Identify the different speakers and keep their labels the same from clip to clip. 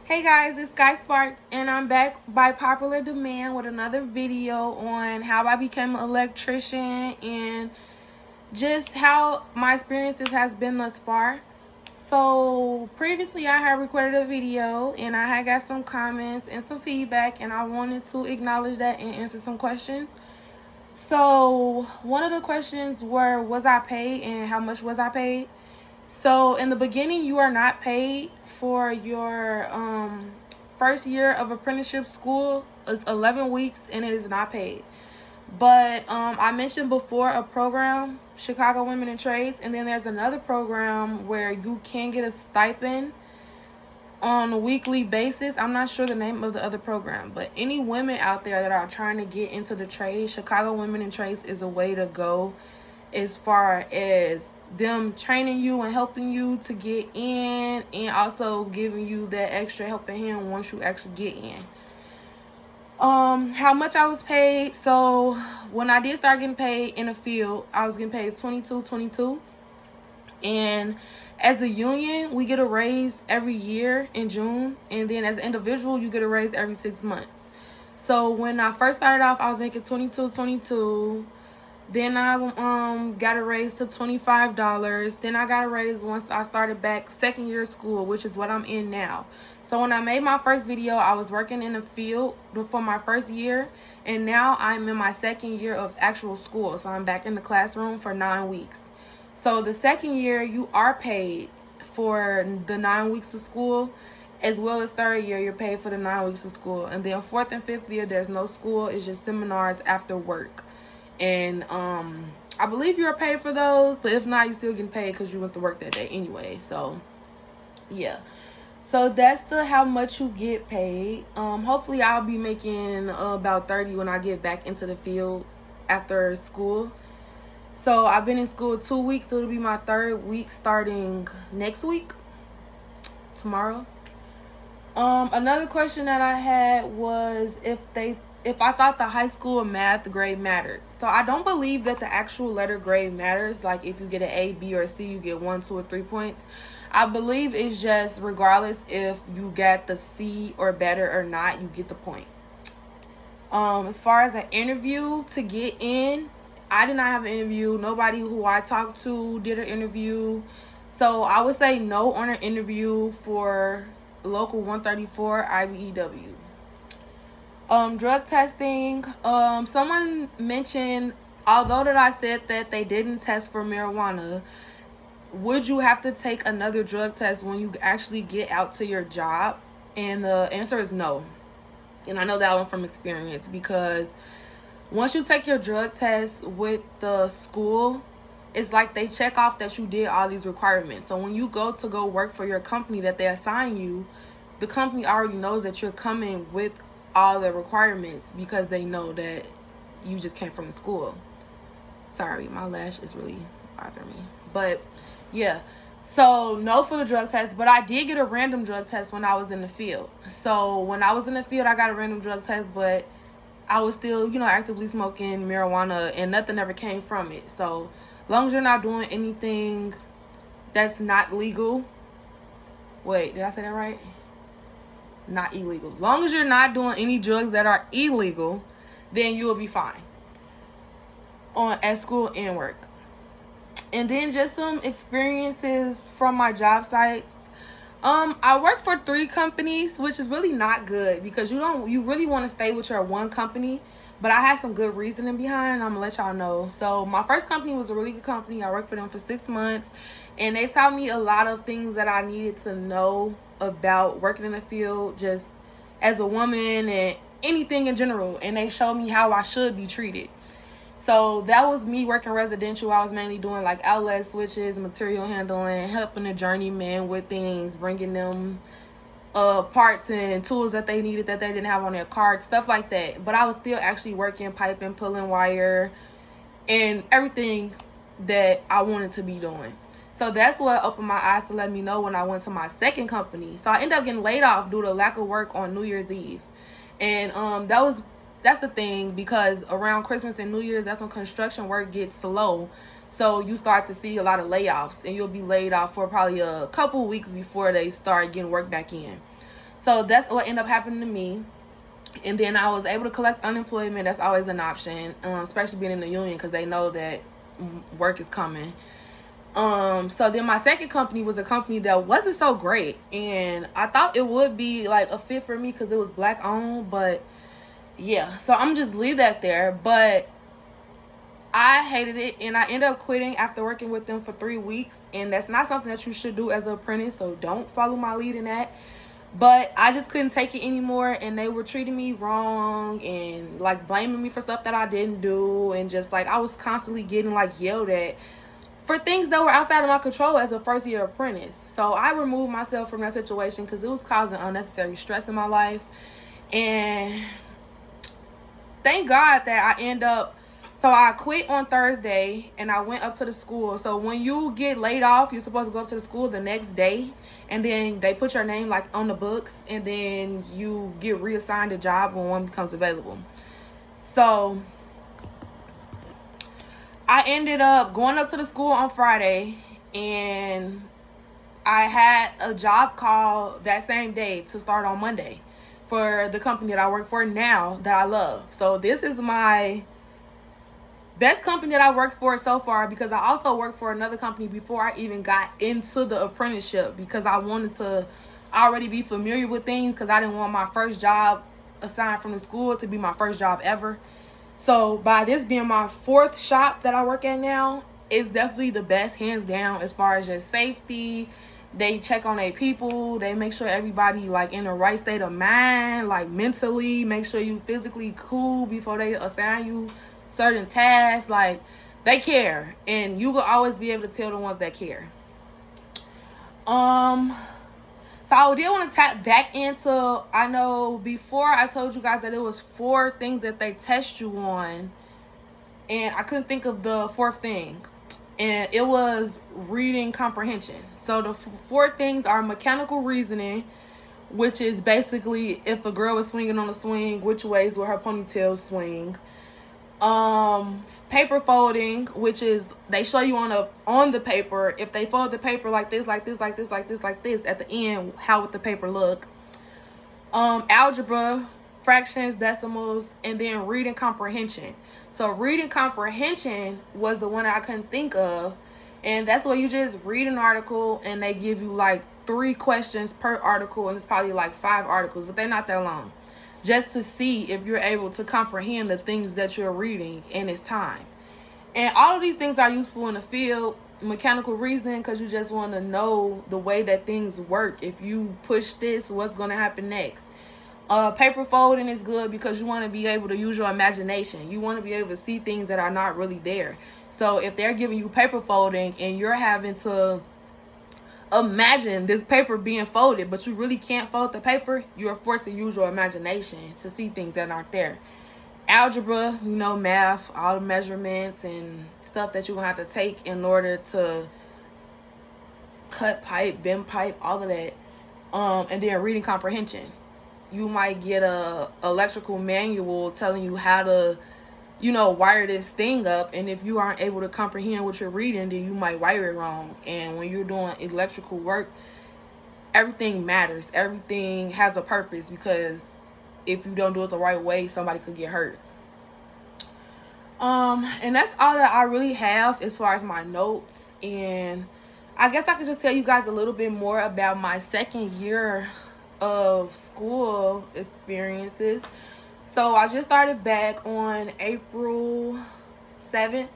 Speaker 1: Hey guys, it's Sky Sparks, and I'm back by popular demand with another video on how I became an electrician and just how my experiences has been thus far. So previously I had recorded a video and I had got some comments and some feedback, and I wanted to acknowledge that and answer some questions. So one of the questions were, was I paid and how much was I paid? So in the beginning, you are not paid for your first year of apprenticeship school. It's 11 weeks and it is not paid. But I mentioned before a program, Chicago Women in Trades, and then there's another program where you can get a stipend on a weekly basis. I'm not sure the name of the other program, but any women out there that are trying to get into the trade, Chicago Women in Trades is a way to go as far as them training you and helping you to get in, and also giving you that extra helping hand once you actually get in. How much I was paid. So when I did start getting paid in the field, I was getting paid $22.22, and as a union we get a raise every year in June, and then as an individual you get a raise every 6 months. So when I first started off, I was making $22.22. Then I got a raise to $25. Then I got a raise once I started back second year of school, which is what I'm in now. So when I made my first video, I was working in the field for my first year, and now I'm in my second year of actual school. So I'm back in the classroom for 9 weeks. So the second year, you are paid for the 9 weeks of school, as well as third year, you're paid for the 9 weeks of school. And then fourth and fifth year, there's no school. It's just seminars after work. And I believe you're paid for those, but if not, you still getting paid because you went to work that day anyway. So yeah, so that's the how much you get paid. Hopefully I'll be making about 30 when I get back into the field after school. So I've been in school 2 weeks, so it'll be my third week starting next week, tomorrow. Another question that I had was if I thought the high school math grade mattered. So I don't believe that the actual letter grade matters. Like if you get an A, B, or C, you get 1, 2, or 3 points. I believe it's just regardless if you got the C or better or not, you get the point. As far as an interview to get in, I did not have an interview. Nobody who I talked to did an interview. So I would say no on an interview for local 134 IBEW. Drug testing. Someone mentioned, although that I said that they didn't test for marijuana, would you have to take another drug test when you actually get out to your job? And the answer is no. And I know that one from experience, because once you take your drug test with the school, it's like they check off that you did all these requirements. So when you go work for your company that they assign you, the company already knows that you're coming with all the requirements because they know that you just came from the school. Sorry, my lash is really bothering me. But yeah, so no for the drug test, but I did get a random drug test when I was in the field. So when I was in the field, I got a random drug test, but I was still, actively smoking marijuana and nothing ever came from it. So as long as you're not doing anything that's not legal. Wait, did I say that right? Not illegal. As long as you're not doing any drugs that are illegal, then you will be fine at school and work. And then just some experiences from my job sites. I work for 3 companies, which is really not good, because you really want to stay with your one company. But I had some good reasoning behind, and I'm gonna let y'all know. So my first company was a really good company. I worked for them for 6 months, and they taught me a lot of things that I needed to know about working in the field, just as a woman and anything in general. And they showed me how I should be treated. So that was me working residential. I was mainly doing like outlet switches, material handling, helping the journeyman with things, bringing them parts and tools that they needed that they didn't have on their cart, stuff like that. But I was still actually working, piping, pulling wire, and everything that I wanted to be doing. So that's what opened my eyes to let me know when I went to my second company. So I ended up getting laid off due to lack of work on New Year's Eve. And that's the thing, because around Christmas and New Year's, that's when construction work gets slow. So you start to see a lot of layoffs, and you'll be laid off for probably a couple weeks before they start getting work back in. So that's what ended up happening to me. And then I was able to collect unemployment. That's always an option, especially being in the union, because they know that work is coming. So then my second company was a company that wasn't so great, and I thought it would be like a fit for me because it was black owned, but yeah, so I'm just leave that there. But I hated it, and I ended up quitting after working with them for 3 weeks, and that's not something that you should do as an apprentice, so don't follow my lead in that. But I just couldn't take it anymore, and they were treating me wrong and like blaming me for stuff that I didn't do, and just like I was constantly getting like yelled at for things that were outside of my control as a first year apprentice. So I removed myself from that situation because it was causing unnecessary stress in my life. And thank God that I quit on Thursday and I went up to the school. So when you get laid off, you're supposed to go up to the school the next day, and then they put your name like on the books, and then you get reassigned a job when one becomes available. So I ended up going up to the school on Friday, and I had a job call that same day to start on Monday for the company that I work for now that I love. So this is my best company that I worked for so far, because I also worked for another company before I even got into the apprenticeship, because I wanted to already be familiar with things, because I didn't want my first job assigned from the school to be my first job ever. So by this being my 4th shop that I work at now, it's definitely the best, hands down, as far as just safety. They check on their people. They make sure everybody like in the right state of mind, like mentally, make sure you physically cool before they assign you certain tasks. Like, they care, and you will always be able to tell the ones that care. So I did want to tap back into, I know before I told you guys that it was 4 things that they test you on, and I couldn't think of the 4th thing, and it was reading comprehension. So the 4 things are mechanical reasoning, which is basically if a girl was swinging on a swing, which ways will her ponytail swing. Paper folding, which is they show you on the paper, if they fold the paper like this, like this, like this, like this, like this, at the end, how would the paper look. Algebra, fractions, decimals, and then reading comprehension. So reading comprehension was the one that I couldn't think of, and that's where you just read an article and they give you like 3 questions per article, and it's probably like 5 articles, but they're not that long, just to see if you're able to comprehend the things that you're reading in its time. And all of these things are useful in the field. Mechanical reasoning, because you just want to know the way that things work. If you push this, what's going to happen next? Paper folding is good because you want to be able to use your imagination. You want to be able to see things that are not really there. So if they're giving you paper folding and you're having to imagine this paper being folded, but you really can't fold the paper, you're forced to use your imagination to see things that aren't there. Algebra, math, all the measurements and stuff that you're gonna have to take in order to cut pipe, bend pipe, all of that. And then reading comprehension, you might get a electrical manual telling you how to wire this thing up, and if you aren't able to comprehend what you're reading, then you might wire it wrong. And when you're doing electrical work, everything matters. Everything has a purpose, because if you don't do it the right way, somebody could get hurt. And that's all that I really have as far as my notes. And I guess I could just tell you guys a little bit more about my second year of school experiences. So I just started back on April 7th,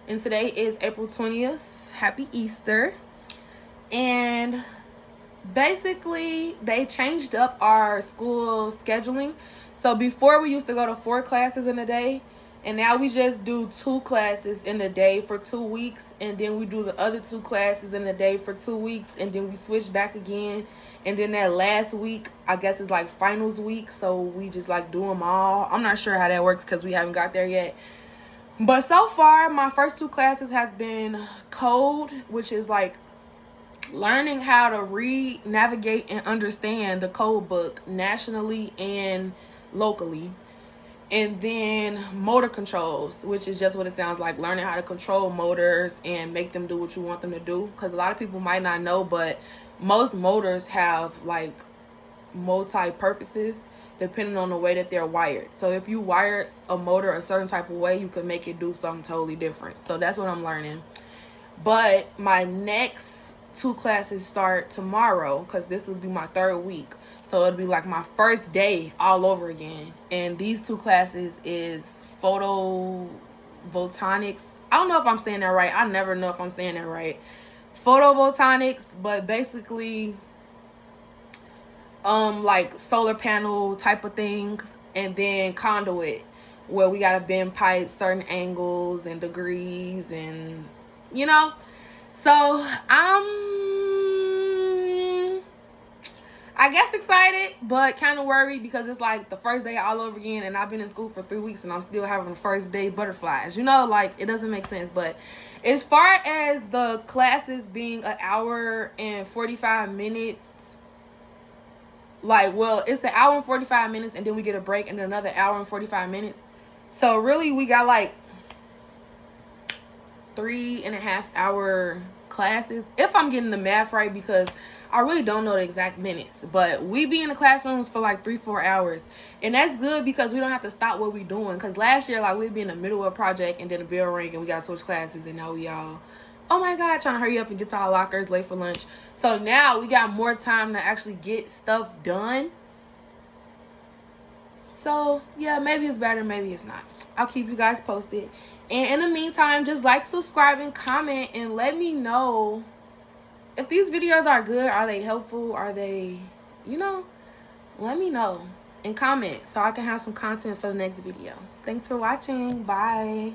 Speaker 1: and today is April 20th. Happy Easter. And basically, they changed up our school scheduling. So before we used to go to 4 classes in a day, and now we just do 2 classes in a day for 2 weeks, and then we do the other 2 classes in a day for 2 weeks, and then we switch back again. And then that last week, I guess it's like finals week, so we just like do them all. I'm not sure how that works because we haven't got there yet. But so far, my first 2 classes has been code, which is like learning how to read, navigate, and understand the code book nationally and locally. And then motor controls, which is just what it sounds like, learning how to control motors and make them do what you want them to do. Because a lot of people might not know, but most motors have like multi-purposes depending on the way that they're wired. So if you wire a motor a certain type of way, you can make it do something totally different. So that's what I'm learning. But my next 2 classes start tomorrow, because this will be my 3rd week. So it'll be like my first day all over again. And these 2 classes is photovoltaics. I don't know if I'm saying that right. I never know if I'm saying that right. Photovoltaics, but basically like solar panel type of thing. And then conduit, where we gotta bend pipes certain angles and degrees, and you know. So I guess excited, but kind of worried, because it's like the first day all over again, and I've been in school for 3 weeks and I'm still having first day butterflies, you know, like it doesn't make sense. But as far as the classes being an hour and 45 minutes, like, well, it's an hour and 45 minutes and then we get a break and then another hour and 45 minutes. So really we got like 3.5 hour classes, if I'm getting the math right, because I really don't know the exact minutes. But we be in the classrooms for like 3-4 hours, and that's good because we don't have to stop what we're doing. Because last year, like, we'd be in the middle of a project and then the bell rang and we got to switch classes, and now we all, oh my god, trying to hurry up and get to our lockers, late for lunch. So now we got more time to actually get stuff done. So yeah, maybe it's better, maybe it's not. I'll keep you guys posted. And in the meantime, just like, subscribe, and comment, and let me know if these videos are good. Are they helpful? Are they, you know, let me know and comment so I can have some content for the next video. Thanks for watching. Bye.